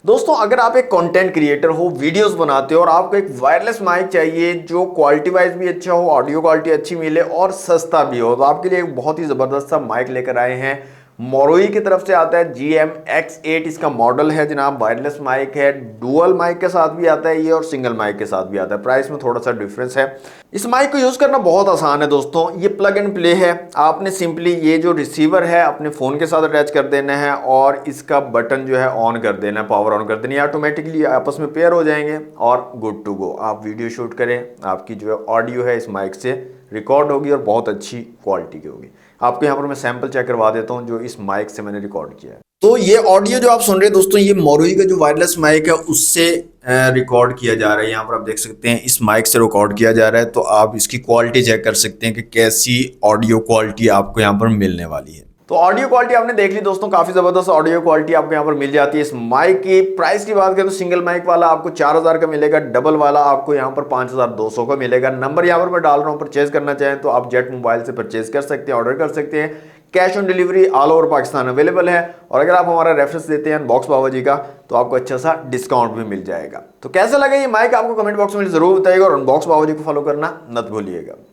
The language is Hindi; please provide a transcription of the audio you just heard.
दोस्तों अगर आप एक कंटेंट क्रिएटर हो, वीडियोस बनाते हो और आपको एक वायरलेस माइक चाहिए जो क्वालिटी वाइज भी अच्छा हो, ऑडियो क्वालिटी अच्छी मिले और सस्ता भी हो, तो आपके लिए एक बहुत ही जबरदस्त सा माइक लेकर आए हैं। मोरोई की तरफ से आता है GM-X8 इसका मॉडल है जनाब। वायरलेस माइक है, डुअल माइक के साथ भी आता है ये और सिंगल माइक के साथ भी आता है। प्राइस में थोड़ा सा डिफरेंस है। इस माइक को यूज करना बहुत आसान है दोस्तों। ये प्लग एंड प्ले है। आपने सिंपली ये जो रिसीवर है अपने फोन के साथ अटैच कर देना है और इसका बटन जो है ऑन कर देना है, पावर ऑन कर देनी है, ऑटोमेटिकली आपस में पेयर हो जाएंगे और गुड टू गो। आप वीडियो शूट करें, आपकी जो है ऑडियो है इस माइक से रिकॉर्ड होगी और बहुत अच्छी क्वालिटी की होगी। आपको यहाँ पर मैं सैंपल चेक करवा देता हूँ जो इस माइक से मैंने रिकॉर्ड किया है। तो ये ऑडियो जो आप सुन रहे हैं दोस्तों, ये मोरोई का जो वायरलेस माइक है उससे रिकॉर्ड किया जा रहा है। यहाँ पर आप देख सकते हैं इस माइक से रिकॉर्ड किया जा रहा है, तो आप इसकी क्वालिटी चेक कर सकते हैं कि कैसी ऑडियो क्वालिटी आपको यहाँ पर मिलने वाली है। तो ऑडियो क्वालिटी आपने देख ली दोस्तों, काफी जबरदस्त ऑडियो क्वालिटी आपको यहाँ पर मिल जाती है। इस माइक की प्राइस की बात करें तो सिंगल माइक वाला आपको 4000 का मिलेगा, डबल वाला आपको यहाँ पर 5200 का मिलेगा। नंबर यहाँ पर मैं डाल रहा हूँ, परचेज करना चाहें तो आप जेट मोबाइल से परचेज कर सकते हैं, ऑर्डर कर सकते हैं। Cash on delivery all over Pakistan available है और अगर आप हमारा रेफरेंस देते हैं अनबॉक्स बाबा जी का तो आपको अच्छा सा डिस्काउंट भी मिल जाएगा। तो कैसा लगा ये माइक आपको कमेंट बॉक्स में जरूर बताइएगा और अनबॉक्स बाबा जी को फॉलो करना मत भूलिएगा।